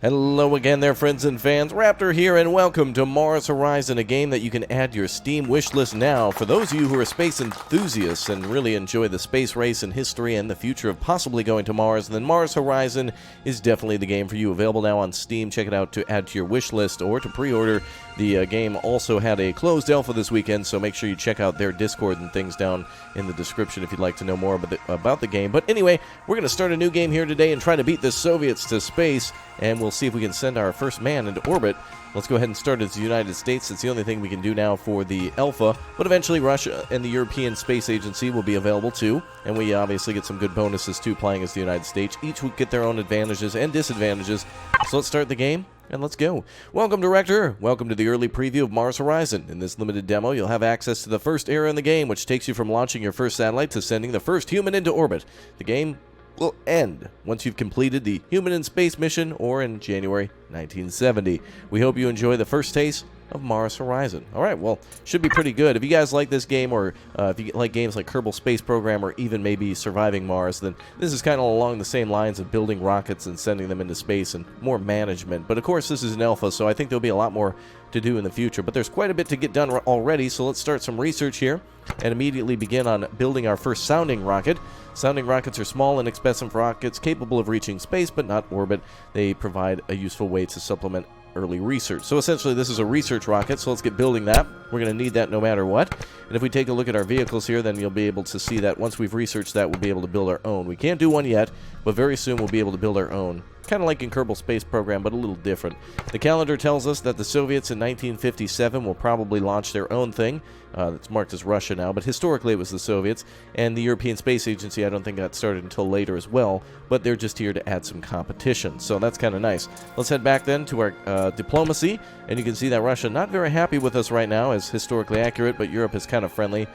Hello again there, friends and fans. Raptor here, and welcome to Mars Horizon, a game that you can add to your Steam wishlist now. For those of you who are space enthusiasts and really enjoy the space race and history and the future of possibly going to Mars, then Mars Horizon is definitely the game for you. Available now on Steam. Check it out to add to your wishlist or to pre-order. The game also had a closed alpha this weekend, so make sure you check out their Discord and things down in the description if you'd like to know more about the game. But anyway, we're going to start a new game here today and try to beat the Soviets to space, and we'll see if we can send our first man into orbit. Let's go ahead and start as the United States. It's the only thing we can do now for the alpha, but eventually Russia and the European Space Agency will be available too, and we obviously get some good bonuses too playing as the United States. Each will get their own advantages and disadvantages. So let's start the game. And let's go. Welcome, Director. Welcome to the early preview of Mars Horizon. In this limited demo, you'll have access to the first era in the game, which takes you from launching your first satellite to sending the first human into orbit. The game will end once you've completed the Human in Space mission, or in January 1970. We hope you enjoy the first taste of Mars Horizon. Alright, well, should be pretty good. If you guys like this game, or if you like games like Kerbal Space Program, or even maybe Surviving Mars, then this is kind of along the same lines of building rockets and sending them into space and more management. But of course, this is an alpha, so I think there'll be a lot more to do in the future. But there's quite a bit to get done already, so let's start some research here and immediately begin on building our first sounding rocket. Sounding rockets are small, inexpensive rockets capable of reaching space but not orbit. They provide a useful way to supplement early research. So essentially this is a research rocket, so let's get building that. We're going to need that no matter what. And if we take a look at our vehicles here, then you'll be able to see that once we've researched that, we'll be able to build our own. We can't do one yet, but very soon we'll be able to build our own. Kind of like in Kerbal Space Program, but a little different. The calendar tells us that the Soviets in 1957 will probably launch their own thing. It's marked as Russia now, but historically it was the Soviets. And the European Space Agency, I don't think got started until later as well, but they're just here to add some competition. So that's kind of nice. Let's head back then to our diplomacy, and you can see that Russia not very happy with us right now, as historically accurate, but Europe is kind of friendly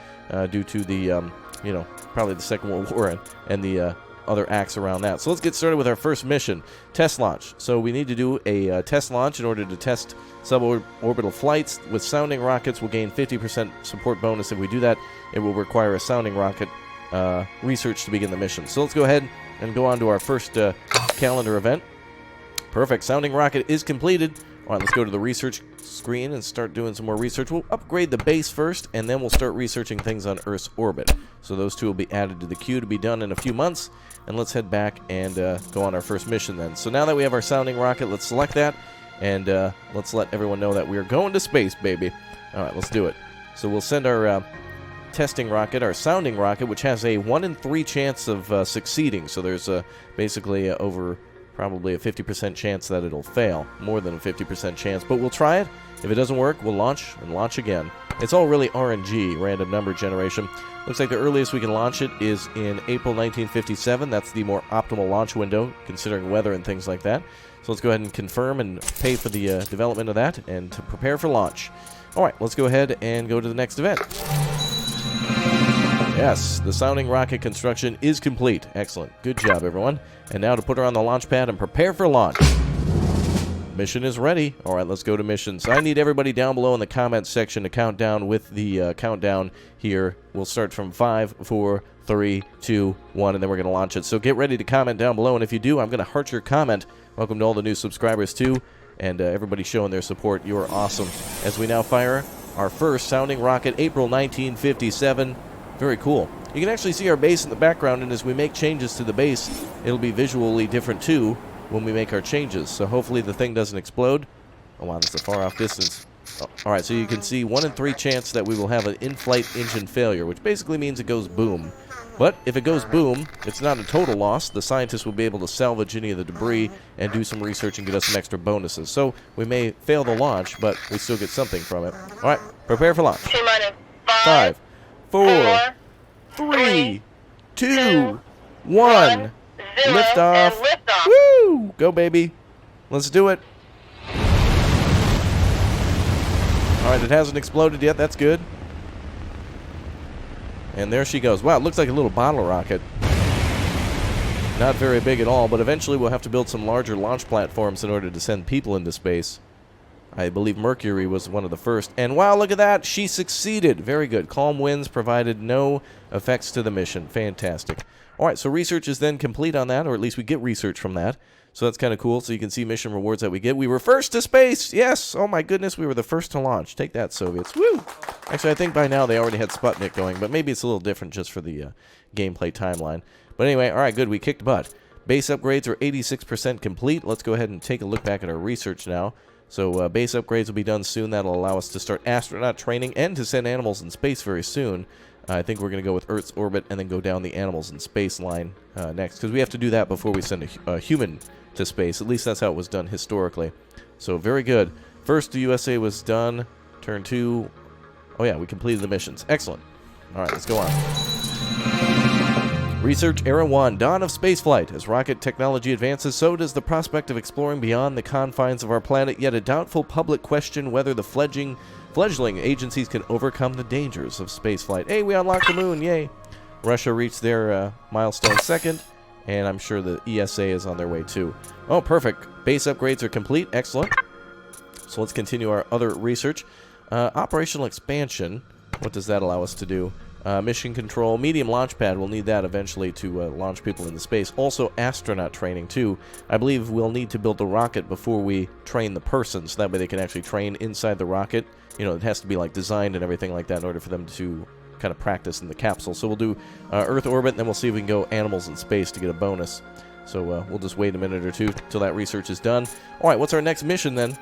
due to the, probably the Second World War and the other acts around that. So let's get started with our first mission, test launch. So we need to do a test launch in order to test suborbital flights. With sounding rockets, we'll gain 50% support bonus. If we do that, it will require a sounding rocket research to begin the mission. So let's go ahead and go on to our first calendar event. Perfect. Sounding rocket is completed. All right, let's go to the research screen and start doing some more research. We'll upgrade the base first, and then we'll start researching things on Earth's orbit. So those two will be added to the queue to be done in a few months. And let's head back and go on our first mission then. So now that we have our sounding rocket, let's select that, and let's let everyone know that we're going to space, baby. All right, let's do it. So we'll send our testing rocket, our sounding rocket, which has a 1 in 3 chance of succeeding. So there's basically over probably a 50% chance that it'll fail. More than a 50% chance, but we'll try it. If it doesn't work, we'll launch and launch again. It's all really RNG, random number generation. Looks like the earliest we can launch it is in April 1957. That's the more optimal launch window, considering weather and things like that. So let's go ahead and confirm and pay for the development of that and to prepare for launch. All right, let's go ahead and go to the next event. Yes, the sounding rocket construction is complete. Excellent. Good job, everyone. And now to put her on the launch pad and prepare for launch. Mission is ready. All right, let's go to missions. I need everybody down below in the comments section to count down with the countdown here. We'll start from 5, 4, 3, 2, 1, and then we're going to launch it. So get ready to comment down below, and if you do, I'm going to heart your comment. Welcome to all the new subscribers, too, and everybody showing their support. You are awesome. As we now fire our first sounding rocket, April 1957. Very cool. You can actually see our base in the background, and as we make changes to the base, it'll be visually different, too, when we make our changes. So hopefully the thing doesn't explode. Oh, wow, that's a far-off distance. Oh, all right, so you can see 1 in 3 chance that we will have an in-flight engine failure, which basically means it goes boom. But if it goes boom, it's not a total loss. The scientists will be able to salvage any of the debris and do some research and get us some extra bonuses. So we may fail the launch, but we still get something from it. All right, prepare for launch. 5, 4, 3, 2, 1. Lift off. Woo! Go, baby. Let's do it. Alright, it hasn't exploded yet. That's good. And there she goes. Wow, it looks like a little bottle rocket. Not very big at all, but eventually we'll have to build some larger launch platforms in order to send people into space. I believe Mercury was one of the first. And wow, look at that. She succeeded. Very good. Calm winds provided no effects to the mission. Fantastic. All right, so research is then complete on that, or at least we get research from that. So that's kind of cool. So you can see mission rewards that we get. We were first to space. Yes. Oh my goodness, we were the first to launch. Take that, Soviets. Woo. Actually, I think by now they already had Sputnik going, but maybe it's a little different just for the gameplay timeline. But anyway, all right, good. We kicked butt. Base upgrades are 86% complete. Let's go ahead and take a look back at our research now. So base upgrades will be done soon. That'll allow us to start astronaut training and to send animals in space very soon. I think we're going to go with Earth's orbit and then go down the animals in space line next, because we have to do that before we send a human to space. At least that's how it was done historically. So very good. First, the USA was done. Turn 2. Oh yeah, we completed the missions. Excellent. All right, let's go on. Research Era 1, Dawn of Spaceflight. As rocket technology advances, so does the prospect of exploring beyond the confines of our planet, yet a doubtful public question whether the fledgling agencies can overcome the dangers of spaceflight. Hey, we unlocked the moon, yay! Russia reached their milestone second, and I'm sure the ESA is on their way too. Oh, perfect. Base upgrades are complete. Excellent. So let's continue our other research. Operational expansion. What does that allow us to do? Mission control, medium launch pad. We'll need that eventually to launch people into space. Also, astronaut training, too. I believe we'll need to build the rocket before we train the person, so that way they can actually train inside the rocket. You know, it has to be, like, designed and everything like that in order for them to kind of practice in the capsule. So we'll do Earth orbit, and then we'll see if we can go animals in space to get a bonus. So we'll just wait a minute or two till that research is done. All right, what's our next mission, then?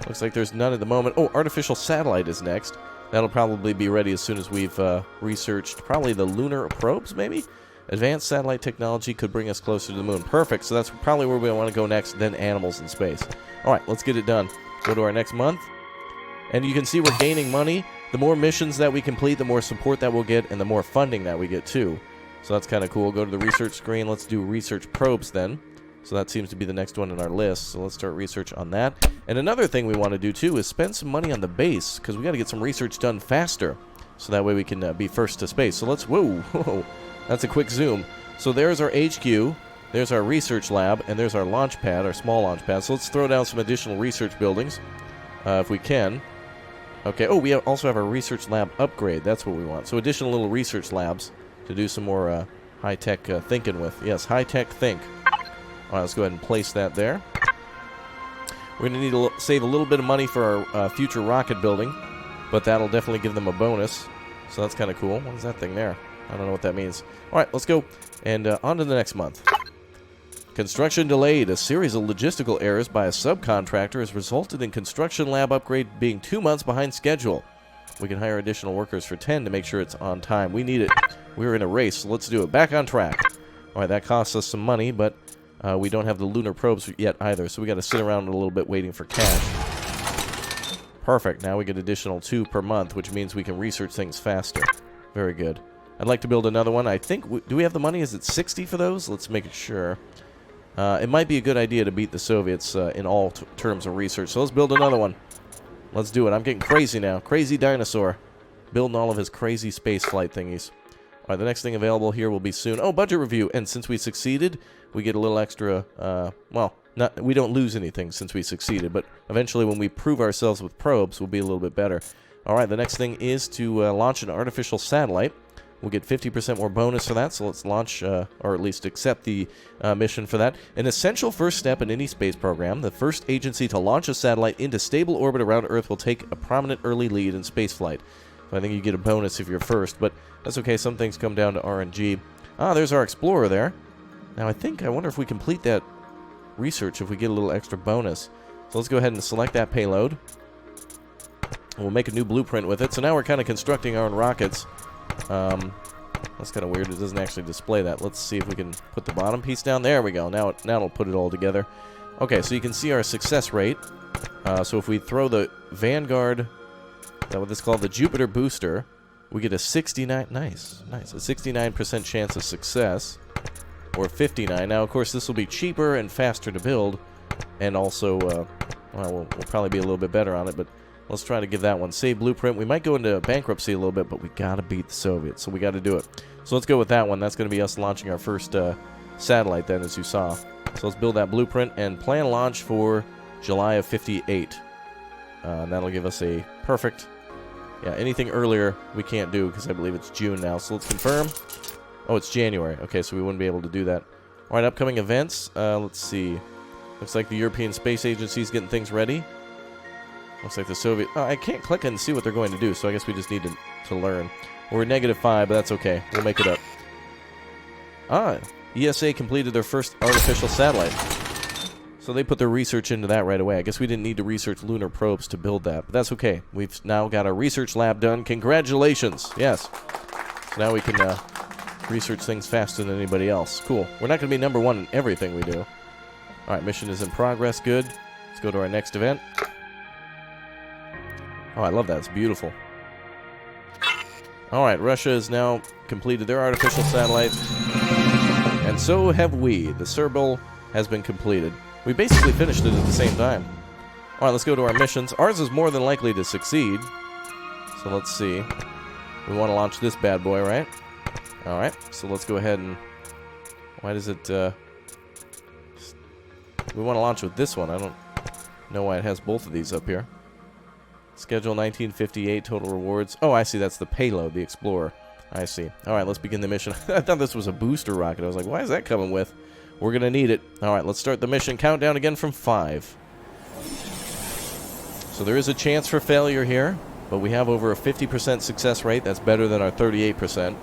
Looks like there's none at the moment. Oh, artificial satellite is next. That'll probably be ready as soon as we've researched probably the lunar probes, maybe? Advanced satellite technology could bring us closer to the moon. Perfect, so that's probably where we want to go next, then animals in space. All right, let's get it done. Go to our next month. And you can see we're gaining money. The more missions that we complete, the more support that we'll get, and the more funding that we get, too. So that's kind of cool. Go to the research screen. Let's do research probes, then. So that seems to be the next one in our list. So let's start research on that. And another thing we want to do, too, is spend some money on the base, because we got to get some research done faster. So that way we can be first to space. So let's... Whoa. That's a quick zoom. So there's our HQ. There's our research lab. And there's our launch pad, our small launch pad. So let's throw down some additional research buildings, if we can. Okay. Oh, we also have our research lab upgrade. That's what we want. So additional little research labs to do some more high-tech thinking with. Yes, high-tech think. All right, let's go ahead and place that there. We're going to need to save a little bit of money for our future rocket building, but that'll definitely give them a bonus. So that's kind of cool. What is that thing there? I don't know what that means. All right, let's go. And on to the next month. Construction delayed. A series of logistical errors by a subcontractor has resulted in construction lab upgrade being 2 months behind schedule. We can hire additional workers for 10 to make sure it's on time. We need it. We're in a race, so let's do it. Back on track. All right, that costs us some money, but we don't have the lunar probes yet either, so we got to sit around a little bit waiting for cash. Perfect. Now we get additional 2 per month, which means we can research things faster. Very good. I'd like to build another one. I think... do we have the money? Is it 60 for those? Let's make it sure. It might be a good idea to beat the Soviets in all terms of research. So let's build another one. Let's do it. I'm getting crazy now. Crazy dinosaur. Building all of his crazy space flight thingies. All right, the next thing available here will be soon. Oh, budget review. And since we succeeded, we get a little extra... well, we don't lose anything since we succeeded. But eventually when we prove ourselves with probes, we'll be a little bit better. All right, the next thing is to launch an artificial satellite. We'll get 50% more bonus for that, so let's launch, or at least accept the mission for that. An essential first step in any space program, the first agency to launch a satellite into stable orbit around Earth will take a prominent early lead in spaceflight. So I think you get a bonus if you're first, but that's okay. Some things come down to RNG. Ah, there's our Explorer there. Now I wonder if we complete that research, if we get a little extra bonus. So let's go ahead and select that payload. And we'll make a new blueprint with it. So now we're kind of constructing our own rockets. That's kind of weird. It doesn't actually display that. Let's see if we can put the bottom piece down. There we go. Now it'll put it all together. Okay, so you can see our success rate. So if we throw the Vanguard, is that what this is called? The Jupiter booster, we get a 69. Nice. A 69% chance of success, or 59. Now, of course, this will be cheaper and faster to build, and also, well, we'll probably be a little bit better on it, but. Let's try to give that one. Save blueprint. We might go into bankruptcy a little bit, but we got to beat the Soviets, so we got to do it. So let's go with that one. That's going to be us launching our first satellite then, as you saw. So let's build that blueprint and plan launch for July of 58. And that'll give us a perfect... Yeah, anything earlier we can't do because I believe it's June now. So let's confirm. Oh, it's January. Okay, so we wouldn't be able to do that. All right, upcoming events. Let's see. Looks like the European Space Agency is getting things ready. Looks like the Soviet... Oh, I can't click and see what they're going to do, so I guess we just need to learn. We're -5, but that's okay. We'll make it up. Ah, ESA completed their first artificial satellite. So they put their research into that right away. I guess we didn't need to research lunar probes to build that, but that's okay. We've now got our research lab done. Congratulations! Yes. So now we can research things faster than anybody else. Cool. We're not going to be #1 in everything we do. Alright, mission is in progress. Good. Let's go to our next event. Oh, I love that. It's beautiful. Alright, Russia has now completed their artificial satellite. And so have we. The Serbil has been completed. We basically finished it at the same time. Alright, let's go to our missions. Ours is more than likely to succeed. So let's see. We want to launch this bad boy, right? Alright, so let's go ahead and... Why does it... We want to launch with this one. I don't know why it has both of these up here. Schedule 1958, total rewards. Oh, I see. That's the payload, the Explorer. I see. Alright, let's begin the mission. I thought this was a booster rocket. I was like, why is that coming with? We're going to need it. Alright, let's start the mission. Countdown again from 5. So there is a chance for failure here, but we have over a 50% success rate. That's better than our 38%.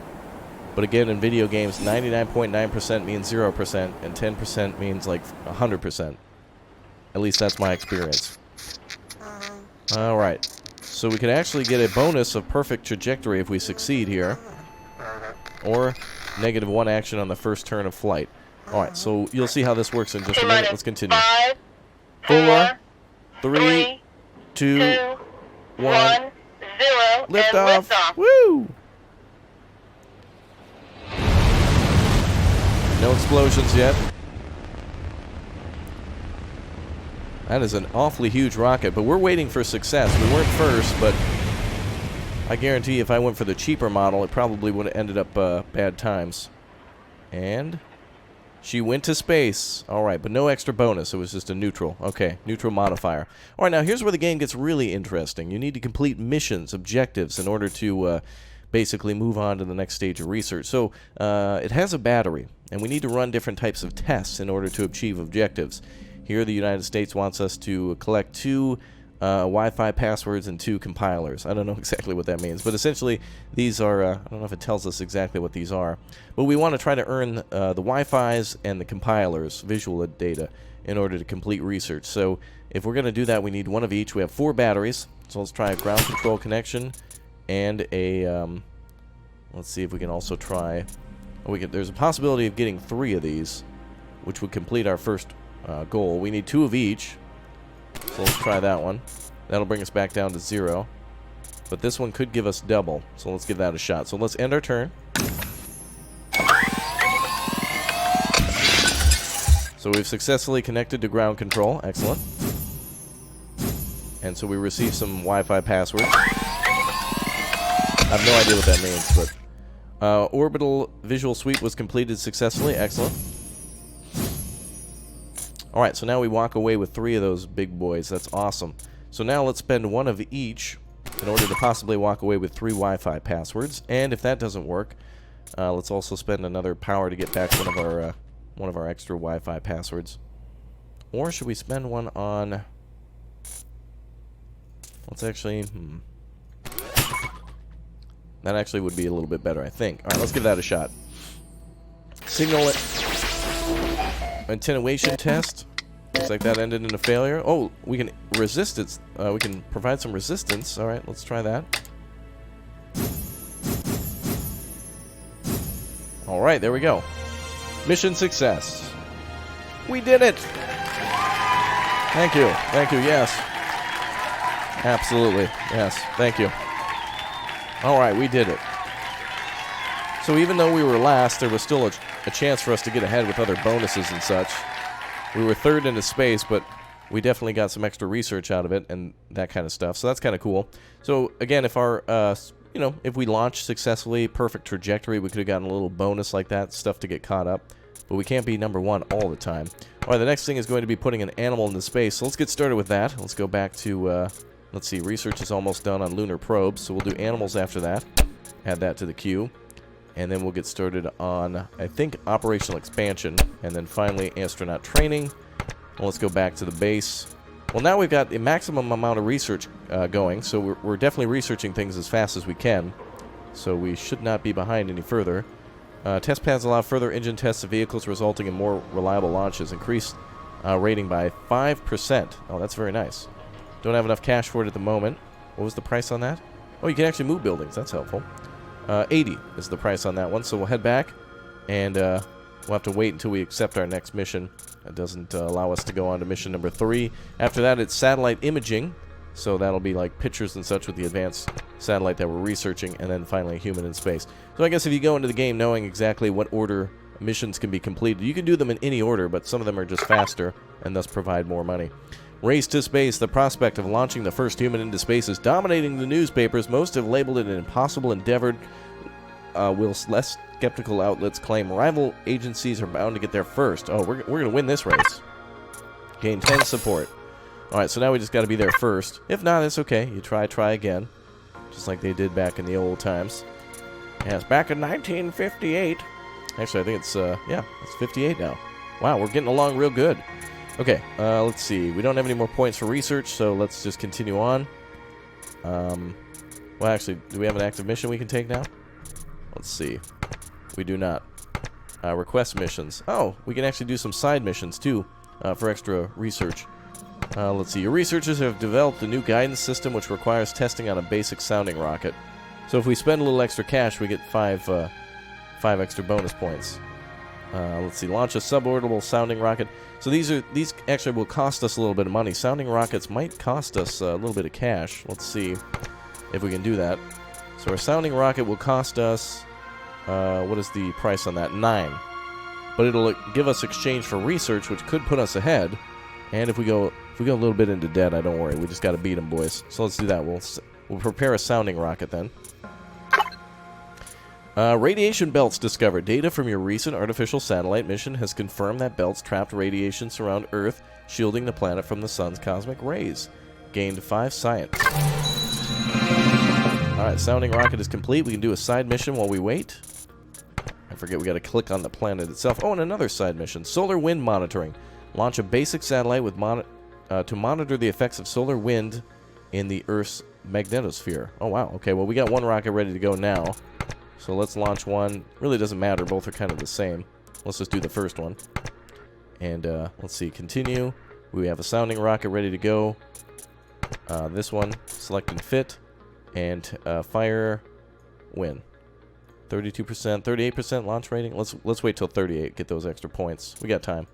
But again, in video games, 99.9% means 0%, and 10% means like 100%. At least that's my experience. Alright, so we can actually get a bonus of perfect trajectory if we succeed here. Or -1 action on the first turn of flight. Alright, so you'll see how this works in just a minute. Let's continue. 5, 4, 3, 2, 1. 0, Lift and off. liftoff. Woo! No explosions yet. That is an awfully huge rocket, but we're waiting for success. We weren't first, but I guarantee if I went for the cheaper model, it probably would have ended up bad times. And she went to space. Alright, but no extra bonus. It was just a neutral. Okay, neutral modifier. Alright, now here's where the game gets really interesting. You need to complete missions, objectives, in order to basically move on to the next stage of research. So, it has a battery, and we need to run different types of tests in order to achieve objectives. Here, the United States wants us to collect 2 Wi-Fi passwords and 2 compilers. I don't know exactly what that means, but essentially, these are, I don't know if it tells us exactly what these are, but we want to try to earn the Wi-Fis and the compilers, visual data, in order to complete research. So, if we're going to do that, we need 1 of each. We have 4 batteries, so let's try a ground control connection, and a, let's see if we can also try, there's a possibility of getting 3 of these, which would complete our first goal. We need 2 of each, so let's try that one. That'll bring us back down to 0, but this one could give us double, so let's give that a shot. So let's end our turn. So we've successfully connected to ground control. Excellent. And so we received some Wi-Fi passwords. I have no idea what that means, but orbital visual sweep was completed successfully. Excellent. Alright, so now we walk away with 3 of those big boys. That's awesome. So now let's spend 1 of each in order to possibly walk away with 3 Wi-Fi passwords. And if that doesn't work, let's also spend another power to get back one of our extra Wi-Fi passwords. Or should we spend 1 on... Let's actually... That actually would be a little bit better, I think. Alright, let's give that a shot. Signal attenuation test. Looks like that ended in a failure. Oh, we can resist it. We can provide some resistance. Alright, let's try that. Alright, there we go. Mission success. We did it! Thank you. Thank you, yes. Absolutely. Yes, thank you. Alright, we did it. So even though we were last, there was still a chance for us to get ahead with other bonuses and such. We were 3rd into space, but we definitely got some extra research out of it and that kind of stuff. So that's kind of cool. So again, if our, if we launched successfully, perfect trajectory, we could have gotten a little bonus like that, stuff to get caught up. But we can't be #1 all the time. Alright, the next thing is going to be putting an animal into space. So let's get started with that. Let's go back to, let's see, research is almost done on lunar probes. So we'll do animals after that. Add that to the queue. And then we'll get started on, I think, operational expansion. And then finally, astronaut training. Well, let's go back to the base. Well, now we've got a maximum amount of research going, so we're definitely researching things as fast as we can. So we should not be behind any further. Test pads allow further engine tests of vehicles, resulting in more reliable launches. Increased rating by 5%. Oh, that's very nice. Don't have enough cash for it at the moment. What was the price on that? Oh, you can actually move buildings. That's helpful. 80 is the price on that one, so we'll head back, and we'll have to wait until we accept our next mission. That doesn't allow us to go on to mission number 3. After that, it's satellite imaging, so that'll be like pictures and such with the advanced satellite that we're researching, and then finally human in space. So I guess if you go into the game knowing exactly what order missions can be completed, you can do them in any order, but some of them are just faster and thus provide more money. Race to space. The prospect of launching the first human into space is dominating the newspapers. Most have labeled it an impossible endeavor, whilst less skeptical outlets claim rival agencies are bound to get there first. Oh, we're going to win this race. Gain 10 support. Alright, so now we just got to be there first. If not, it's okay. You try again. Just like they did back in the old times. Yes, back in 1958. Actually, I think it's, yeah, it's 58 now. Wow, we're getting along real good. Okay, let's see. We don't have any more points for research, so let's just continue on. Well, actually, do we have an active mission we can take now? Let's see. We do not. Request missions. Oh, we can actually do some side missions, too, for extra research. Let's see. Your researchers have developed a new guidance system which requires testing on a basic sounding rocket. So if we spend a little extra cash, we get 5 extra bonus points. Let's see. Launch a suborbital sounding rocket. So these actually will cost us a little bit of money. Sounding rockets might cost us a little bit of cash. Let's see if we can do that. So our sounding rocket will cost us, what is the price on that? 9. But it'll give us exchange for research, which could put us ahead. And if we go a little bit into debt, don't worry. We just got to beat them, boys. So let's do that. We'll prepare a sounding rocket then. Radiation belts discovered. Data from your recent artificial satellite mission has confirmed that belts trapped radiation surround Earth, shielding the planet from the sun's cosmic rays. Gained 5 science. Alright, sounding rocket is complete. We can do a side mission while we wait. I forget, we got to click on the planet itself. Oh, and another side mission. Solar wind monitoring. Launch a basic satellite with to monitor the effects of solar wind in the Earth's magnetosphere. Oh, wow. Okay, well, we got one rocket ready to go now. So let's launch one. Really doesn't matter. Both are kind of the same. Let's just do the first one. And let's see. Continue. We have a sounding rocket ready to go. This one. Select and fit. And fire. Win. 32%. 38% launch rating. Let's wait till 38. Get those extra points. We got time.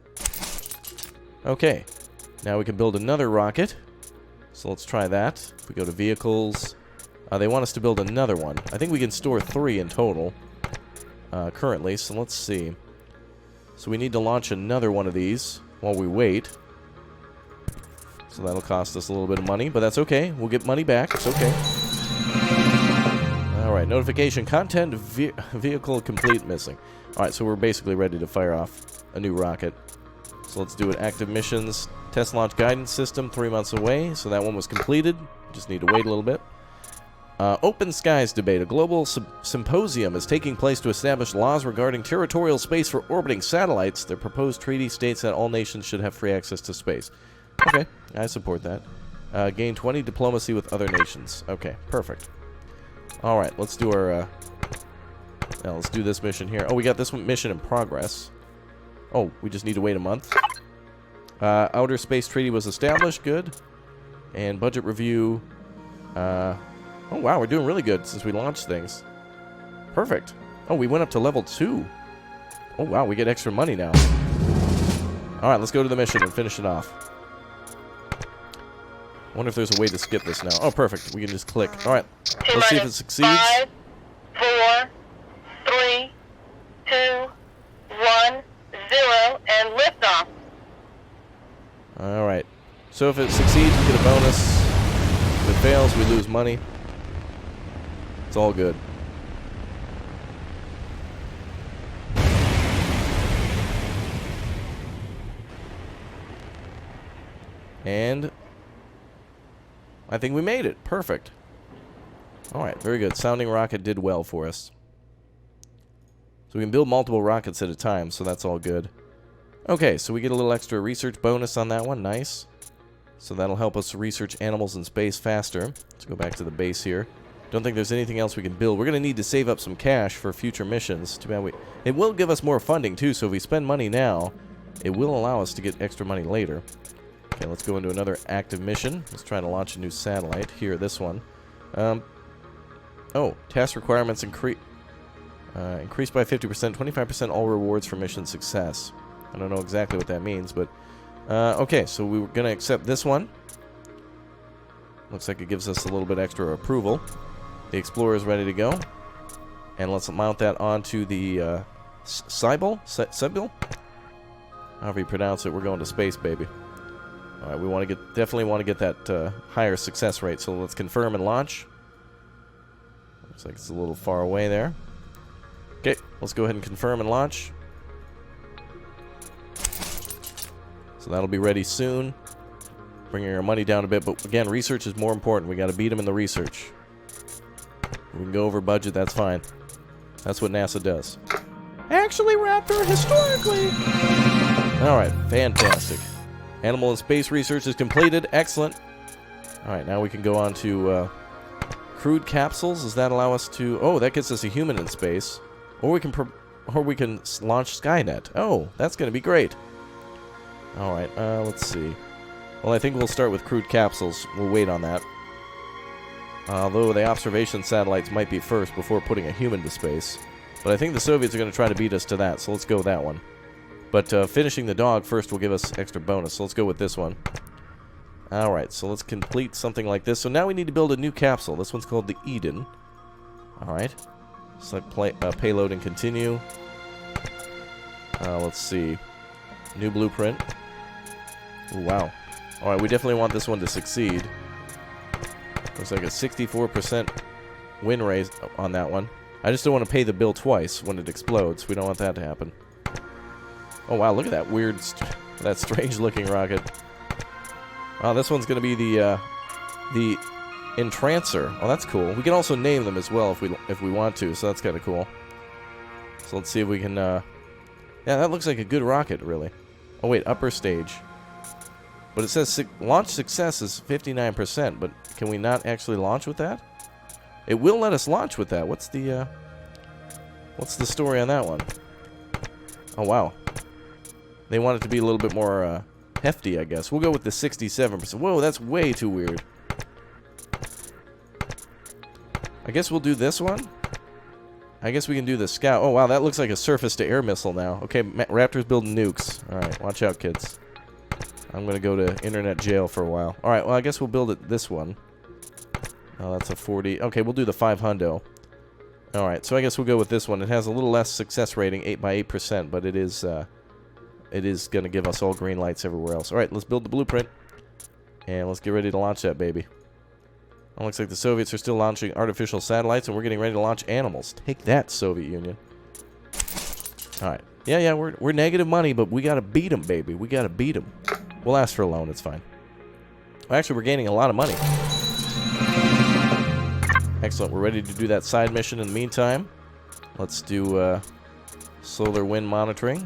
Okay. Now we can build another rocket. So let's try that. If we go to vehicles... they want us to build another one. I think we can store 3 in total currently, so let's see. So we need to launch another one of these while we wait. So that'll cost us a little bit of money, but that's okay. We'll get money back. It's okay. Alright, notification. Content vehicle complete missing. Alright, so we're basically ready to fire off a new rocket. So let's do it. Active missions. Test launch guidance system, 3 months away. So that one was completed. Just need to wait a little bit. Open Skies Debate. A global symposium is taking place to establish laws regarding territorial space for orbiting satellites. The proposed treaty states that all nations should have free access to space. Okay, I support that. Gain 20 diplomacy with other nations. Okay, perfect. Alright, let's do our... now let's do this mission here. Oh, we got this mission in progress. Oh, we just need to wait a month. Outer Space Treaty was established. Good. And budget review... oh, wow, we're doing really good since we launched things. Perfect. Oh, we went up to level 2. Oh, wow, we get extra money now. Alright, let's go to the mission and finish it off. I wonder if there's a way to skip this now. Oh, perfect. We can just click. Alright, let's see if it succeeds. 5, 4, 3, 2, 1, 0, and liftoff. Alright. So if it succeeds, we get a bonus. If it fails, we lose money. It's all good. And I think we made it. Perfect. Alright, very good. Sounding rocket did well for us. So we can build multiple rockets at a time, so that's all good. Okay, so we get a little extra research bonus on that one. Nice. So that'll help us research animals in space faster. Let's go back to the base here. Don't think there's anything else we can build. We're going to need to save up some cash for future missions. Too bad it will give us more funding, too, so if we spend money now, it will allow us to get extra money later. Okay, let's go into another active mission. Let's try to launch a new satellite. Here, this one. Oh, task requirements increased by 50%, 25% all rewards for mission success. I don't know exactly what that means, but... okay, so we were going to accept this one. Looks like it gives us a little bit extra approval. The Explorer is ready to go. And let's mount that onto the Sybil? However you pronounce it, we're going to space, baby. Alright, we want to definitely want to get that higher success rate, so let's confirm and launch. Looks like it's a little far away there. Okay, let's go ahead and confirm and launch. So that'll be ready soon. Bringing our money down a bit, but again, research is more important. We got to beat them in the research. We can go over budget, that's fine. That's what NASA does. Actually, Raptor, historically. Alright, fantastic. Animal and space research is completed. Excellent. Alright, now we can go on to crewed capsules. Does that allow us to... Oh, that gets us a human in space. Or we can launch Skynet. Oh, that's going to be great. Alright, let's see. Well, I think we'll start with crewed capsules. We'll wait on that. Although the observation satellites might be first before putting a human to space. But I think the Soviets are going to try to beat us to that, so let's go with that one. But finishing the dog first will give us extra bonus, so let's go with this one. Alright, so let's complete something like this. So now we need to build a new capsule. This one's called the Eden. Alright. Select payload and continue. Let's see. New blueprint. Ooh, wow. Alright, we definitely want this one to succeed. Looks like a 64% win rate on that one. I just don't want to pay the bill twice when it explodes. We don't want that to happen. Oh, wow, look at that weird, that strange-looking rocket. Oh, this one's going to be the Entrancer. Oh, that's cool. We can also name them as well if we want to, so that's kind of cool. So let's see if we can, yeah, that looks like a good rocket, really. Oh, wait, upper stage. But it says launch success is 59%, but can we not actually launch with that? It will let us launch with that. What's the story on that one? Oh, wow. They want it to be a little bit more hefty, I guess. We'll go with the 67%. Whoa, that's way too weird. I guess we'll do this one. I guess we can do the Scout. Oh, wow, that looks like a surface-to-air missile now. Okay, Raptor's building nukes. All right, watch out, kids. I'm going to go to internet jail for a while. All right, well, I guess we'll build it this one. Oh, that's a 40. Okay, we'll do the 500. All right, so I guess we'll go with this one. It has a little less success rating, 8 by 8%, but it is going to give us all green lights everywhere else. All right, let's build the blueprint, and let's get ready to launch that baby. It looks like the Soviets are still launching artificial satellites, and we're getting ready to launch animals. Take that, Soviet Union. All right. Yeah, we're negative money, but we got to beat them, baby. We got to beat them. We'll ask for a loan. It's fine. Well, actually, we're gaining a lot of money. Excellent. We're ready to do that side mission in the meantime. Let's do solar wind monitoring.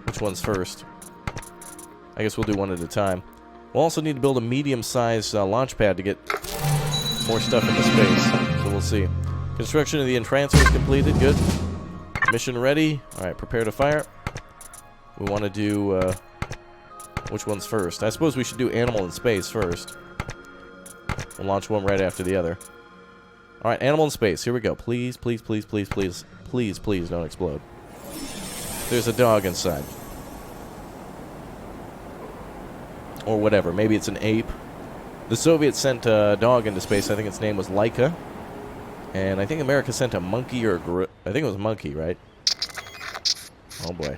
Which one's first? I guess we'll do one at a time. We'll also need to build a medium-sized launch pad to get more stuff into space. So we'll see. Construction of the Entrancer is completed. Good. Mission ready. Alright, prepare to fire. We want to do... which one's first? I suppose we should do Animal in Space first. We'll launch one right after the other. Alright, Animal in Space. Here we go. Please, please, please, please, please, please, please don't explode. There's a dog inside. Or whatever. Maybe it's an ape. The Soviets sent a dog into space. I think its name was Laika. And I think America sent a monkey or a gorilla. I think it was a monkey, right? Oh, boy.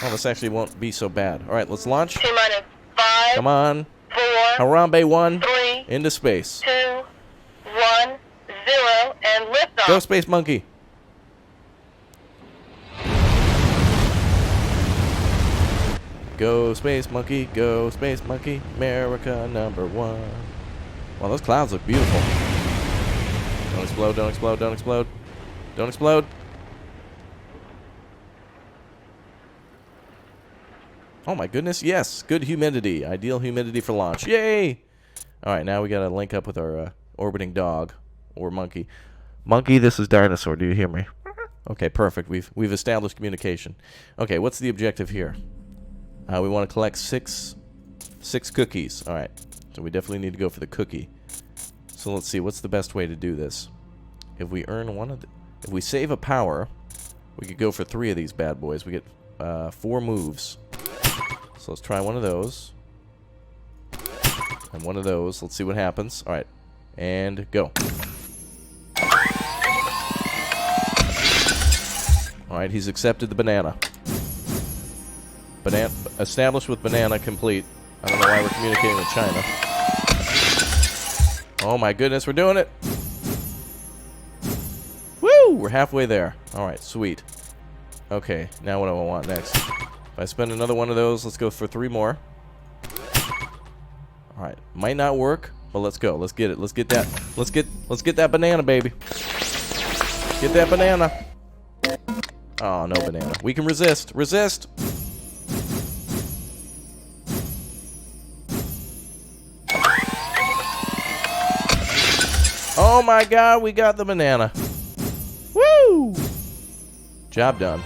Oh, this actually won't be so bad. All right, let's launch. T-minus 5. Come on. 4. Harambe 1. 3. Into space. 2. 1. 0. And liftoff. Go, Space Monkey. Go, Space Monkey. Go, Space Monkey. America #1. Wow, those clouds look beautiful. Don't explode, don't explode, don't explode. Don't explode. Oh my goodness, yes. Good humidity. Ideal humidity for launch. Yay! Alright, now we gotta link up with our orbiting dog. Or monkey. Monkey, this is Dinosaur. Do you hear me? Okay, perfect. We've established communication. Okay, what's the objective here? We want to collect six cookies. Alright, so we definitely need to go for the cookie. So let's see, what's the best way to do this? If we earn one of if we save a power, we could go for 3 of these bad boys. We get 4 moves. So let's try one of those. And one of those. Let's see what happens. Alright. And go. Alright, he's accepted the banana. Banana established with banana complete. I don't know why we're communicating with China. Oh my goodness, we're doing it! Woo! We're halfway there. Alright, sweet. Okay, now what do I want next? If I spend another one of those, let's go for 3 more. Alright, might not work, but let's go. Let's get it. Let's get that. Let's get that banana, baby. Get that banana. Oh, no banana. We can resist. Resist! Oh my god, we got the banana. Woo! Job done.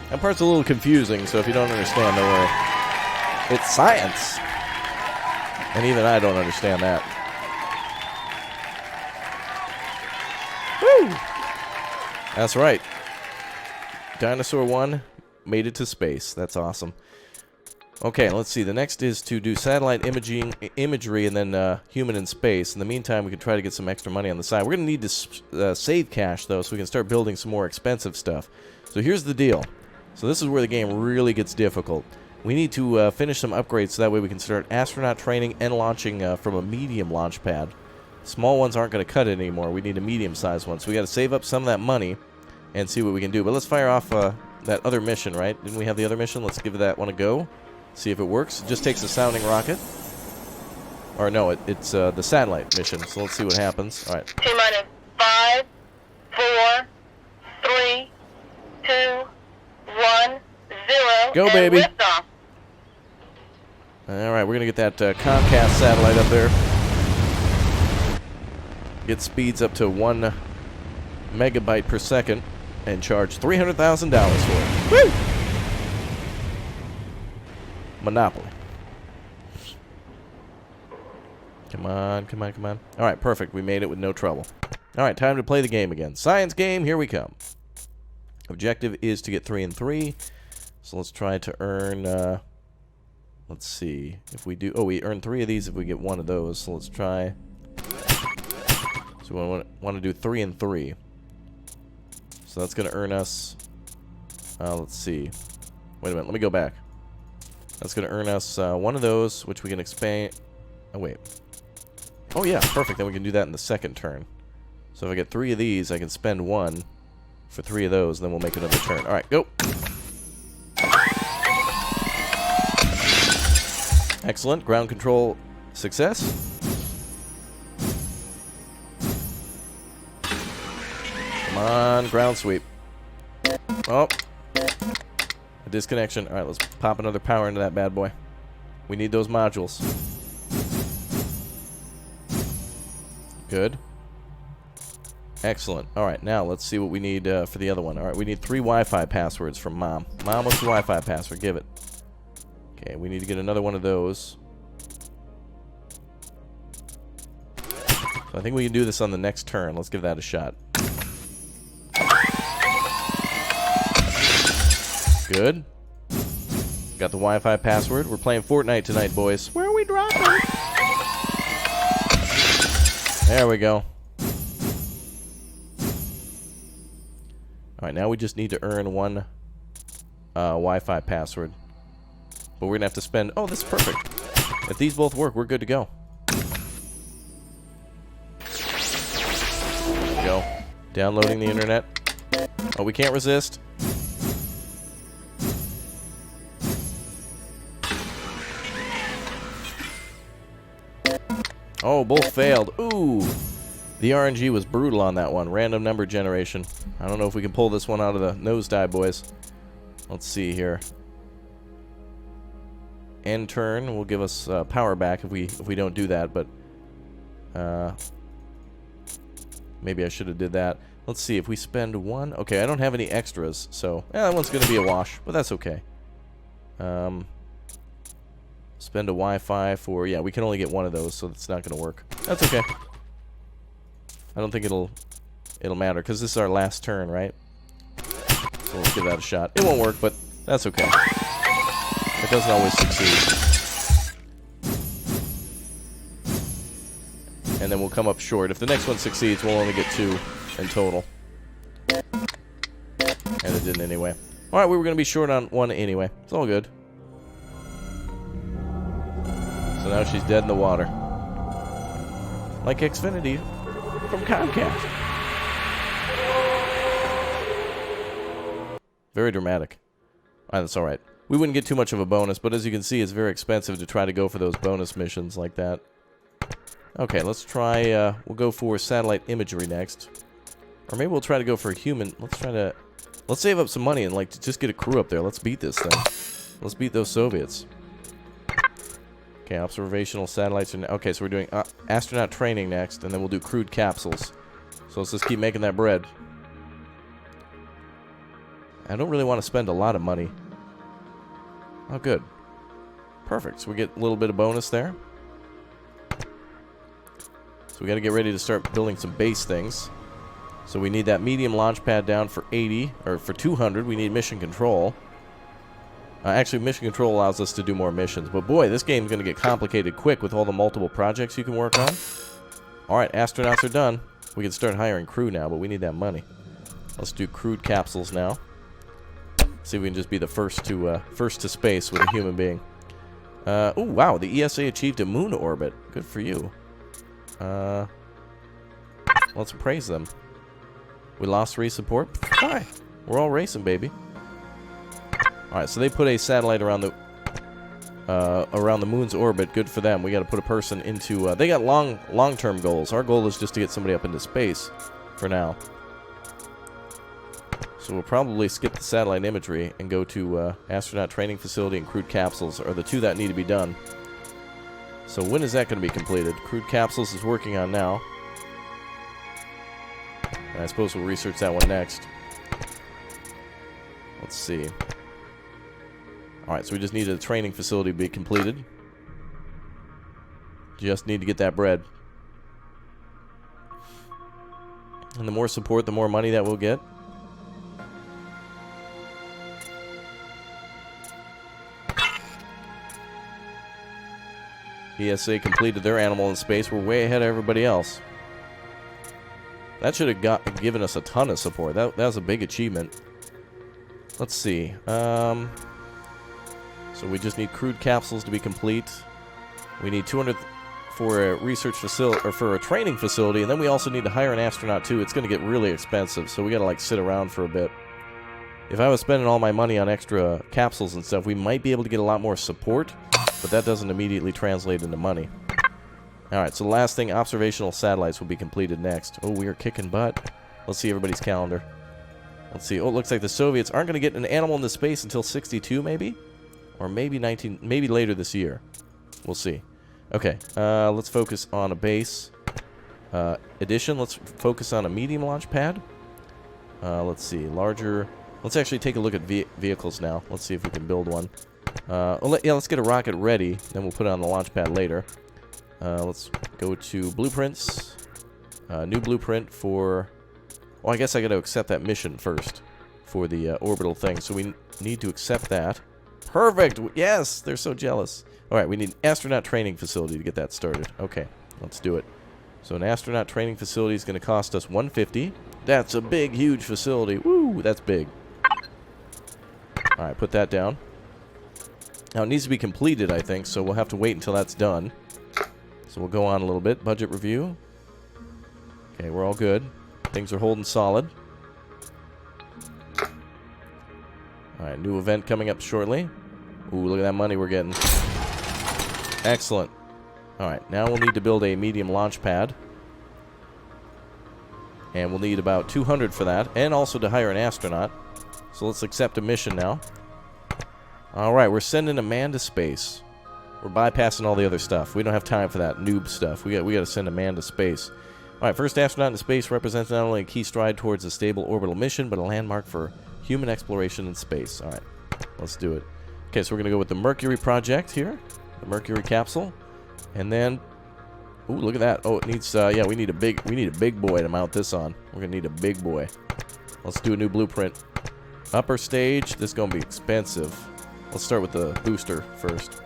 That part's a little confusing, so if you don't understand, don't worry. It's science. And even I don't understand that. Woo! That's right. Dinosaur 1 made it to space. That's awesome. Okay, let's see. The next is to do satellite imagery and then human in space. In the meantime, we can try to get some extra money on the side. We're going to need to save cash, though, so we can start building some more expensive stuff. So here's the deal. So this is where the game really gets difficult. We need to finish some upgrades so that way we can start astronaut training and launching from a medium launch pad. Small ones aren't going to cut it anymore. We need a medium-sized one. So we got to save up some of that money and see what we can do. But let's fire off that other mission, right? Didn't we have the other mission? Let's give that one a go. See if it works. It just takes a sounding rocket. Or no, it's the satellite mission. So let's see what happens. All right. T-minus 5, 4, 3, 2, 1, 0. Go, and baby. Liftoff. All right, we're going to get that Comcast satellite up there. Get speeds up to 1 megabyte per second and charge $300,000 for it. Woo! Monopoly. Come on, come on, come on. Alright, perfect. We made it with no trouble. Alright, time to play the game again. Science game, here we come. Objective is to get 3 and 3. So let's try to earn, let's see. If we do, oh, we earn 3 of these if we get 1 of those. So let's try. So we want to do 3 and 3. So that's going to earn us, let's see. Wait a minute, let me go back. That's going to earn us 1 of those, which we can expand. Oh, wait. Oh, yeah, perfect. Then we can do that in the second turn. So if I get 3 of these, I can spend 1 for 3 of those, and then we'll make another turn. All right, go. Excellent. Ground control success. Come on, ground sweep. Oh. A disconnection. Alright, let's pop another power into that bad boy. We need those modules. Good. Excellent. Alright, now let's see what we need for the other one. Alright, we need 3 Wi-Fi passwords from Mom. Mom, what's the Wi-Fi password? Give it. Okay, we need to get another one of those. So I think we can do this on the next turn. Let's give that a shot. Good. Got the Wi-Fi password. We're playing Fortnite tonight, boys. Where are we dropping? There we go. Alright, now we just need to earn 1 Wi-Fi password. But we're going to have to spend... Oh, this is perfect. If these both work, we're good to go. There we go. Downloading the internet. Oh, we can't resist. Oh, both failed. Ooh. The RNG was brutal on that one. Random number generation. I don't know if we can pull this one out of the nosedive, boys. Let's see here. end turn will give us power back if we don't do that, but maybe I should have did that. Let's see, if we spend one... Okay, I don't have any extras, so... that one's going to be a wash, but that's okay. Spend a Wi-Fi for... Yeah, we can only get one of those, so it's not going to work. That's okay. I don't think it'll matter, because this is our last turn, right? So let's give that a shot. It won't work, but that's okay. It doesn't always succeed. And then we'll come up short. If the next one succeeds, we'll only get 2 in total. And it didn't anyway. Alright, we were going to be short on 1 anyway. It's all good. So now she's dead in the water. Like Xfinity from Comcast. Very dramatic. That's alright. We wouldn't get too much of a bonus, but as you can see, it's very expensive to try to go for those bonus missions like that. Okay, let's try, we'll go for satellite imagery next. Or maybe we'll try to go for human. Let's save up some money and, like, just get a crew up there. Let's beat this thing. Let's beat those Soviets. Okay, observational satellites are... Okay, so we're doing astronaut training next, and then we'll do crewed capsules. So let's just keep making that bread. I don't really want to spend a lot of money. Oh, good. Perfect. So we get a little bit of bonus there. So we got to get ready to start building some base things. So we need that medium launch pad down for 80, or for 200. We need mission control. Actually, mission control allows us to do more missions. But boy, this game's going to get complicated quick with all the multiple projects you can work on. Alright, astronauts are done. We can start hiring crew now, but we need that money. Let's do crewed capsules now. See if we can just be the first to space with a human being. Oh wow, the ESA achieved a moon orbit. Good for you. Let's praise them. We lost race support? Hi. We're all racing, baby. Alright, so they put a satellite around the moon's orbit. Good for them. We got to put a person into... they got long-term goals. Our goal is just to get somebody up into space for now. So we'll probably skip the satellite imagery and go to astronaut training facility and crewed capsules are the 2 that need to be done. So when is that going to be completed? Crewed capsules is working on now. And I suppose we'll research that one next. Let's see. Alright, so we just need a training facility to be completed. Just need to get that bread. And the more support, the more money that we'll get. ESA completed their animal in space. We're way ahead of everybody else. That should have given us a ton of support. That was a big achievement. Let's see. So we just need crewed capsules to be complete. We need 200 for a research facility, or for a training facility, and then we also need to hire an astronaut too. It's going to get really expensive, so we got to like sit around for a bit. If I was spending all my money on extra capsules and stuff, we might be able to get a lot more support, but that doesn't immediately translate into money. Alright, so the last thing, observational satellites will be completed next. Oh, we are kicking butt. Let's see everybody's calendar. Let's see. Oh, it looks like the Soviets aren't going to get an animal into space until 62, maybe? Or maybe maybe later this year. We'll see. Okay, let's focus on a base addition. Let's focus on a medium launch pad. Let's see, larger... Let's actually take a look at vehicles now. Let's see if we can build one. Let's get a rocket ready, then we'll put it on the launch pad later. Let's go to blueprints. New blueprint for... Well, I guess I got to accept that mission first for the orbital thing. So we need to accept that. Perfect! Yes! They're so jealous. Alright, we need an astronaut training facility to get that started. Okay, let's do it. So an astronaut training facility is going to cost us $150. That's a big, huge facility. Woo! That's big. Alright, put that down. Now, it needs to be completed, I think, so we'll have to wait until that's done. So we'll go on a little bit. Budget review. Okay, we're all good. Things are holding solid. Alright, new event coming up shortly. Ooh, look at that money we're getting. Excellent. Alright, now we'll need to build a medium launch pad. And we'll need about 200 for that, and also to hire an astronaut. So let's accept a mission now. Alright, we're sending a man to space. We're bypassing all the other stuff. We don't have time for that noob stuff. We got to send a man to space. All right, first astronaut in space represents not only a key stride towards a stable orbital mission, but a landmark for human exploration in space. All right, let's do it. Okay, so we're going to go with the Mercury project here. The Mercury capsule. And then... Ooh, look at that. Oh, it needs, yeah, we need a big boy to mount this on. We're gonna need a big boy. Let's do a new blueprint. Upper stage, this is gonna be expensive. Let's start with the booster first.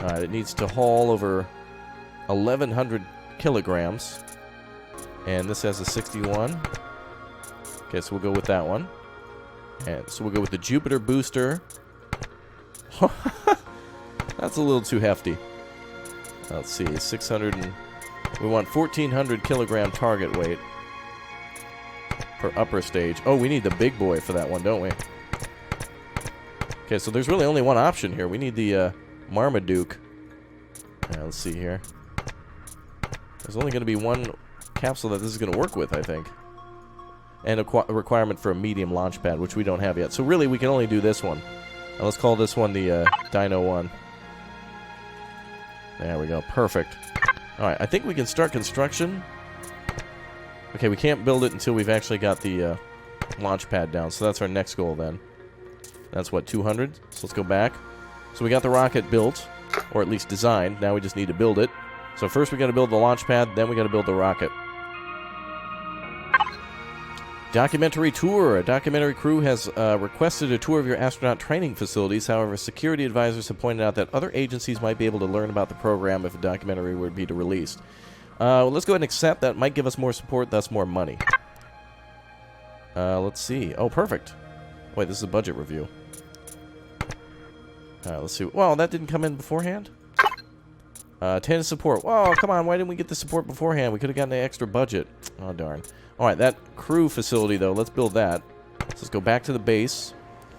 Alright, it needs to haul over 1,100 kilograms. And this has a 61. Okay, so we'll go with that one. And so we'll go with the Jupiter booster. That's a little too hefty. Let's see, 600 and... We want 1,400 kilogram target weight for upper stage. Oh, we need the big boy for that one, don't we? Okay, so there's really only one option here. We need the Marmaduke. Let's see here. There's only going to be one capsule that this is going to work with, I think. And a requirement for a medium launch pad, which we don't have yet. So really, we can only do this one. Now, let's call this one the Dino 1. There we go. Perfect. Alright, I think we can start construction. Okay, we can't build it until we've actually got the launch pad down. So that's our next goal then. That's what, 200? So let's go back. So we got the rocket built, or at least designed. Now we just need to build it. So first we got to build the launch pad, then we got to build the rocket. Documentary tour. A documentary crew has requested a tour of your astronaut training facilities. However, security advisors have pointed out that other agencies might be able to learn about the program if a documentary would be released. Let's go ahead and accept. That might give us more support, thus more money. Let's see. Oh, perfect. Wait, this is a budget review. Let's see. Well, that didn't come in beforehand? 10 support. Whoa, come on. Why didn't we get the support beforehand? We could have gotten an extra budget. Oh, darn. Alright, that crew facility, though, let's build that. So let's go back to the base.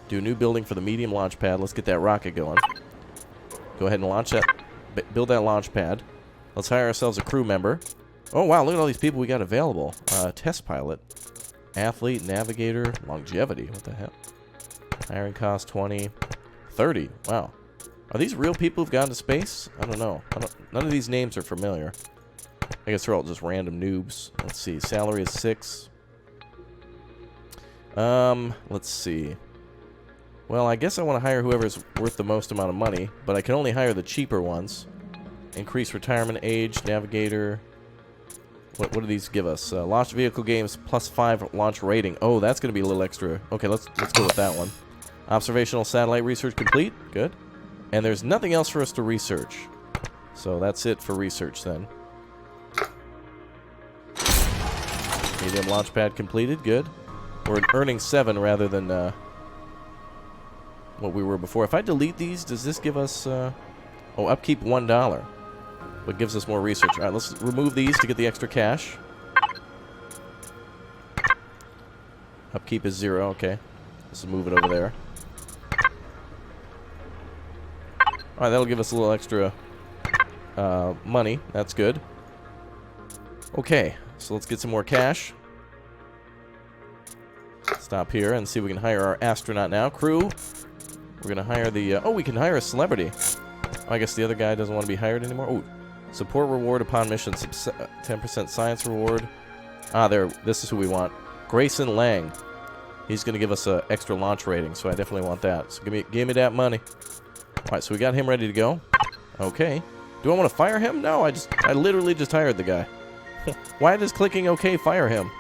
Do a new building for the medium launch pad. Let's get that rocket going. Go ahead and launch that. Build that launch pad. Let's hire ourselves a crew member. Oh, wow, look at all these people we got available. Test pilot. Athlete, navigator, longevity. What the hell? Hiring cost 20. 30. Wow. Are these real people who've gone to space? I don't know. None of these names are familiar. I guess they're all just random noobs. Let's see. Salary is 6. Let's see. Well, I guess I want to hire whoever's worth the most amount of money, but I can only hire the cheaper ones. Increase retirement age, navigator. What do these give us? Launch vehicle games +5 launch rating. Oh, that's going to be a little extra. Okay, let's go with that one. Observational satellite research complete. Good. And there's nothing else for us to research. So that's it for research then. Medium launch pad completed. Good. We're earning 7 rather than what we were before. If I delete these, does this give us... oh, upkeep $1. But gives us more research. Alright, let's remove these to get the extra cash. Upkeep is 0. Okay. Let's move it over there. Alright, that'll give us a little extra money. That's good. Okay, so let's get some more cash. Stop here and see if we can hire our astronaut now. Crew. We're going to hire the... oh, we can hire a celebrity. Oh, I guess the other guy doesn't want to be hired anymore. Oh, support reward upon mission. 10% science reward. Ah, there. This is who we want. Grayson Lang. He's going to give us an extra launch rating, so I definitely want that. So give me that money. Alright, so we got him ready to go. Okay. Do I want to fire him? No, I literally just hired the guy. Why does clicking OK fire him?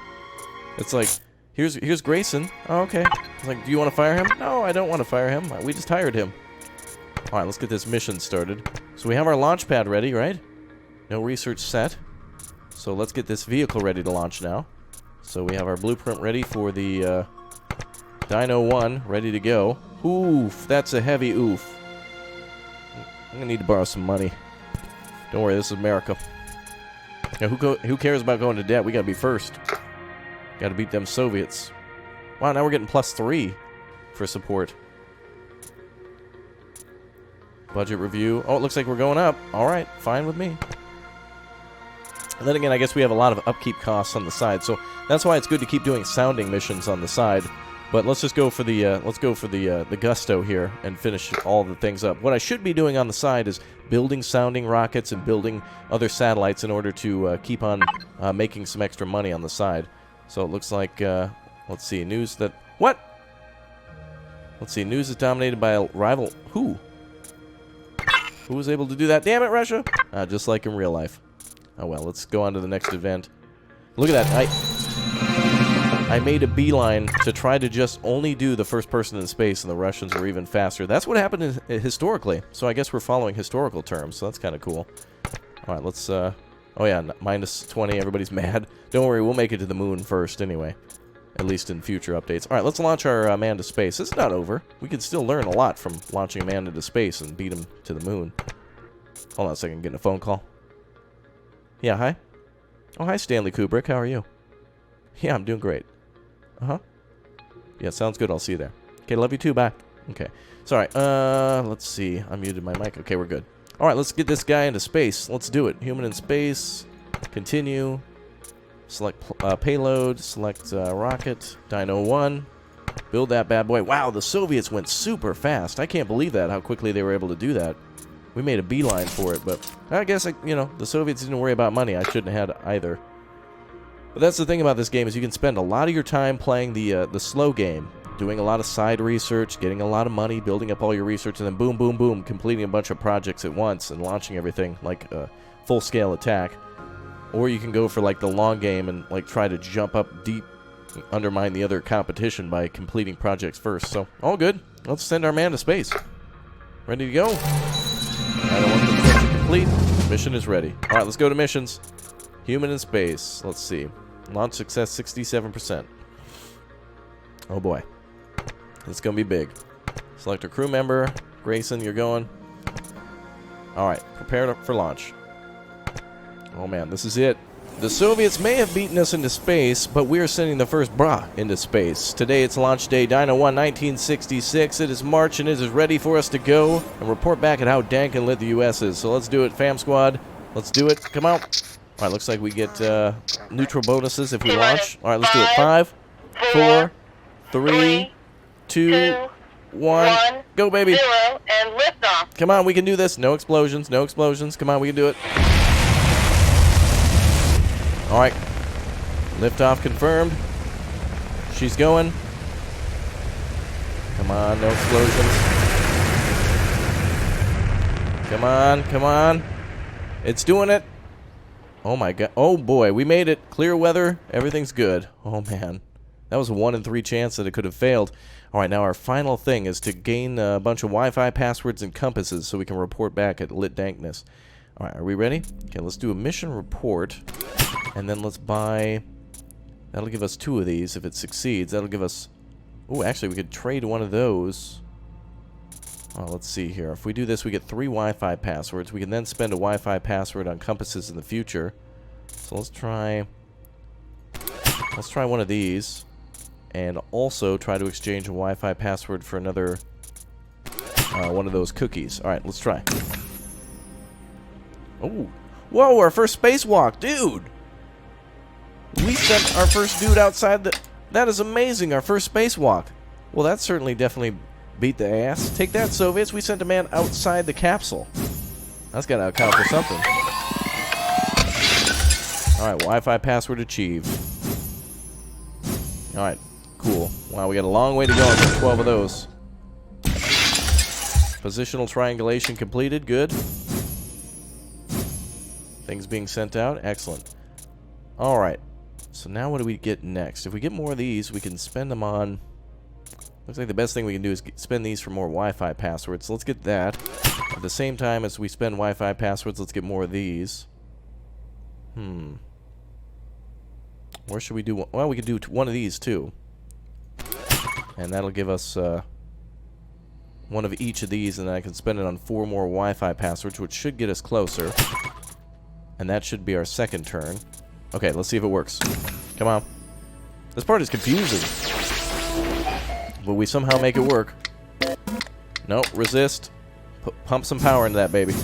It's like, here's Grayson. Oh, okay. It's like, do you want to fire him? No, I don't want to fire him. We just hired him. Alright, let's get this mission started. So we have our launch pad ready, right? No research set. So let's get this vehicle ready to launch now. So we have our blueprint ready for the Dino 1 ready to go. Oof, that's a heavy oof. I'm going to need to borrow some money. Don't worry, this is America. Now, who cares about going to debt? We got to be first. Got to beat them Soviets. Wow, now we're getting +3 for support. Budget review. Oh, it looks like we're going up. All right, fine with me. And then again, I guess we have a lot of upkeep costs on the side, so that's why it's good to keep doing sounding missions on the side. But let's just go for the gusto here and finish all the things up. What I should be doing on the side is building sounding rockets and building other satellites in order to keep on making some extra money on the side. So it looks like, let's see, news that... What? Let's see, news is dominated by a rival... Who? Who was able to do that? Damn it, Russia! Just like in real life. Oh well, let's go on to the next event. Look at that. I made a beeline to try to just only do the first person in space, and the Russians were even faster. That's what happened historically, so I guess we're following historical terms, so that's kind of cool. Alright, let's, oh yeah, minus 20, everybody's mad. Don't worry, we'll make it to the moon first anyway, at least in future updates. Alright, let's launch our man to space. It's not over. We can still learn a lot from launching a man into space and beat him to the moon. Hold on a second, I'm getting a phone call. Yeah, hi? Oh, hi, Stanley Kubrick, how are you? Yeah, I'm doing great. Uh-huh. Yeah, sounds good. I'll see you there. Okay, love you too. Bye. Okay. Sorry. Let's see. I muted my mic. Okay, we're good. All right, let's get this guy into space. Let's do it. Human in space. Continue. Select payload. Select rocket. Dino 1. Build that bad boy. Wow, the Soviets went super fast. I can't believe that, how quickly they were able to do that. We made a beeline for it, but I guess, you know, the Soviets didn't worry about money. I shouldn't have had either. But that's the thing about this game, is you can spend a lot of your time playing the slow game, doing a lot of side research, getting a lot of money, building up all your research, and then boom, boom, boom, completing a bunch of projects at once and launching everything like a full-scale attack. Or you can go for like the long game and like try to jump up deep, and undermine the other competition by completing projects first. So, all good. Let's send our man to space. Ready to go? I don't want the mission to complete. Mission is ready. Alright, let's go to missions. Human in space. Let's see. Launch success 67%. Oh boy. It's gonna be big. Select a crew member. Grayson, you're going. Alright, prepare for launch. Oh man, this is it. The Soviets may have beaten us into space, but we're sending the first bra into space. Today it's launch day, Dino 1, 1966. It is March and it is ready for us to go and report back at how dank and lit the U.S. is. So let's do it, fam squad. Let's do it. Come on. Alright, looks like we get neutral bonuses if we launch. Alright, let's do it. 5, 4, 3, 2, 1. Go, baby. 0, and liftoff. Come on, we can do this. No explosions, no explosions. Come on, we can do it. Alright. Liftoff confirmed. She's going. Come on, no explosions. Come on, come on. It's doing it. Oh my god. Oh boy, we made it. Clear weather. Everything's good. Oh man. That was a 1 in 3 chance that it could have failed. Alright, now our final thing is to gain a bunch of Wi-Fi passwords and compasses so we can report back at lit dankness. Alright, are we ready? Okay, let's do a mission report. And then let's buy... That'll give us 2 of these if it succeeds. That'll give us... Oh, actually, we could trade one of those. Oh, let's see here. If we do this, we get 3 Wi-Fi passwords. We can then spend a Wi-Fi password on compasses in the future. So let's try... Let's try one of these. And also try to exchange a Wi-Fi password for another... one of those cookies. Alright, let's try. Oh. Whoa, our first spacewalk, dude! We sent our first dude outside the... That is amazing, our first spacewalk. Well, that certainly definitely beat the ass. Take that, Soviets. We sent a man outside the capsule. That's got to account for something. Alright, Wi-Fi password achieved. Alright, cool. Wow, we got a long way to go for 12 of those. Positional triangulation completed. Good. Things being sent out. Excellent. Alright. So now what do we get next? If we get more of these, we can spend them on... Looks like the best thing we can do is spend these for more Wi-Fi passwords. So let's get that. At the same time as we spend Wi-Fi passwords, let's get more of these. Where should we do one? Well, we could do one of these too. And that'll give us one of each of these, and then I can spend it on 4 more Wi-Fi passwords, which should get us closer. And that should be our second turn. Okay, let's see if it works. Come on. This part is confusing. But we somehow make it work. Nope, resist. Pump some power into that, baby.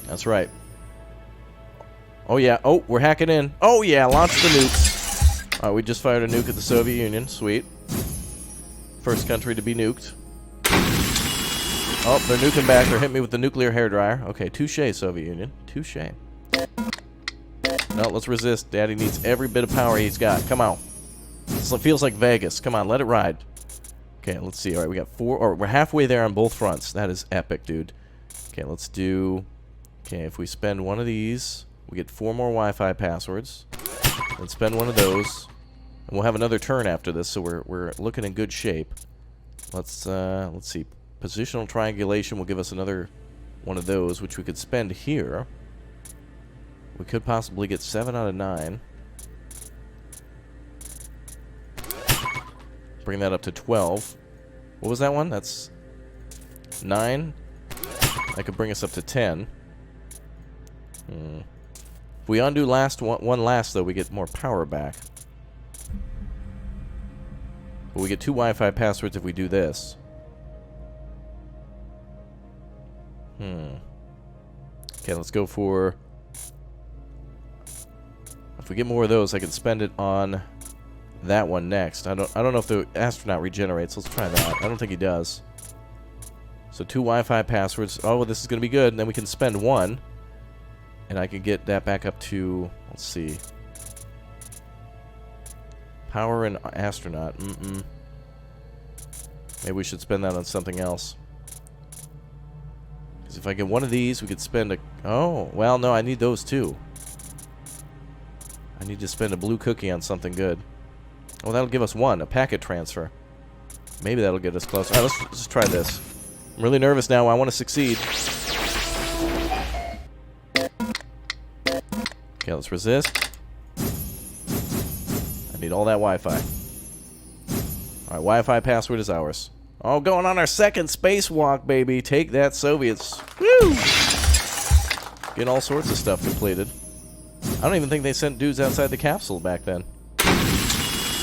That's right. Oh, yeah. Oh, we're hacking in. Oh, yeah, launch the nukes. Alright, we just fired a nuke at the Soviet Union. Sweet. First country to be nuked. Oh, they're nuking back. They're hitting me with the nuclear hairdryer. Okay, touche, Soviet Union. Touche. No, let's resist. Daddy needs every bit of power he's got. Come on. This feels like Vegas. Come on, let it ride. Okay, let's see. Alright, we got 4... Or we're halfway there on both fronts. That is epic, dude. Okay, let's do... Okay, if we spend one of these, we get 4 more Wi-Fi passwords. Let's spend one of those. And we'll have another turn after this, so we're looking in good shape. Let's see. Positional triangulation will give us another one of those, which we could spend here. We could possibly get 7 out of 9. Bring that up to 12. What was that one? That's 9. That could bring us up to 10. If we undo one last, though, we get more power back. But we get 2 Wi-Fi passwords if we do this. Okay, let's go for... If we get more of those, I can spend it on that one next. I don't know if the astronaut regenerates. Let's try that. I don't think he does. So 2 Wi-Fi passwords. Oh, well, this is going to be good. And then we can spend 1. And I can get that back up to... Let's see. Power and astronaut. Maybe we should spend that on something else. Because if I get one of these, we could spend a... Oh, well, no, I need those too. I need to spend a blue cookie on something good. Oh, that'll give us 1, a packet transfer. Maybe that'll get us close. Alright, let's try this. I'm really nervous now. I want to succeed. Okay, let's resist. I need all that Wi-Fi. Alright, Wi-Fi password is ours. Oh, going on our second spacewalk, baby. Take that, Soviets. Woo! Getting all sorts of stuff completed. I don't even think they sent dudes outside the capsule back then.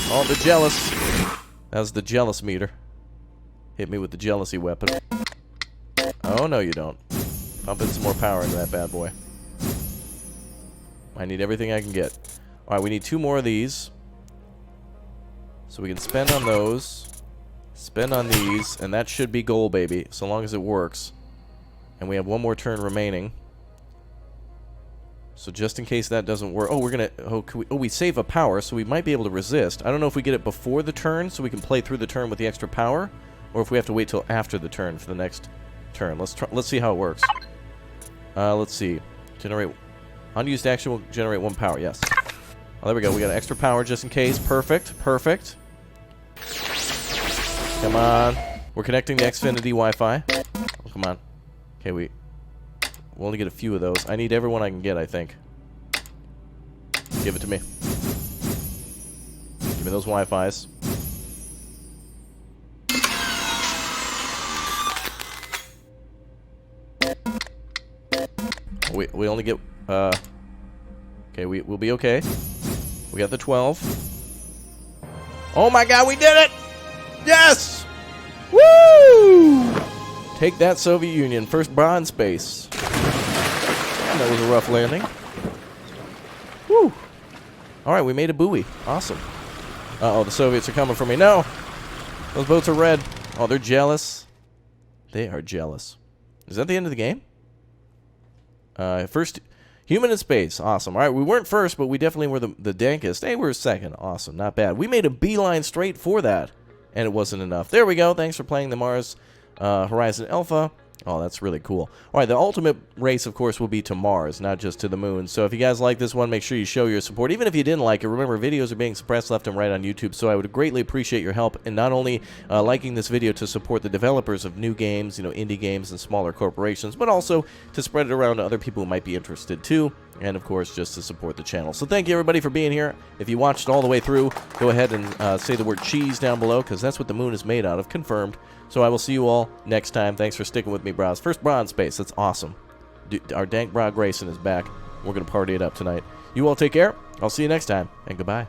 Oh, they're jealous. That was the jealous meter. Hit me with the jealousy weapon. Oh, no, you don't. Pump in some more power into that bad boy. I need everything I can get. Alright, we need 2 more of these. So we can spend on those. Spend on these. And that should be goal, baby. So long as it works. And we have 1 more turn remaining. So just in case that doesn't work... Oh, we're gonna... Oh, we save a power, so we might be able to resist. I don't know if we get it before the turn, so we can play through the turn with the extra power, or if we have to wait till after the turn for the next turn. Let's see how it works. Let's see. Generate... Unused action will generate 1 power, yes. Oh, there we go. We got extra power just in case. Perfect. Perfect. Come on. We're connecting the Xfinity Wi-Fi. Oh, come on. Okay, we'll only get a few of those. I need everyone I can get, I think. Give it to me. Give me those Wi-Fis. We only get... Okay, we'll be okay. We got the 12. Oh my god, we did it! Yes! Woo! Take that, Soviet Union. First bronze space. And that was a rough landing. Woo! Alright, we made a buoy. Awesome. Uh-oh, the Soviets are coming for me. No! Those boats are red. Oh, they're jealous. They are jealous. Is that the end of the game? First... Human in space. Awesome. All right, we weren't first, but we definitely were the dankest. Hey, we're second. Awesome. Not bad. We made a beeline straight for that, and it wasn't enough. There we go. Thanks for playing the Mars Horizon Alpha. Oh, that's really cool. All right, the ultimate race, of course, will be to Mars, not just to the moon. So if you guys like this one, make sure you show your support. Even if you didn't like it, remember, videos are being suppressed left and right on YouTube, so I would greatly appreciate your help in not only liking this video to support the developers of new games, indie games and smaller corporations, but also to spread it around to other people who might be interested too, and of course, just to support the channel. So thank you, everybody, for being here. If you watched all the way through, go ahead and say the word cheese down below, because that's what the moon is made out of, confirmed. So I will see you all next time. Thanks for sticking with me, bros. First bronze space. That's awesome. Our dank bra Grayson is back. We're going to party it up tonight. You all take care. I'll see you next time, and goodbye.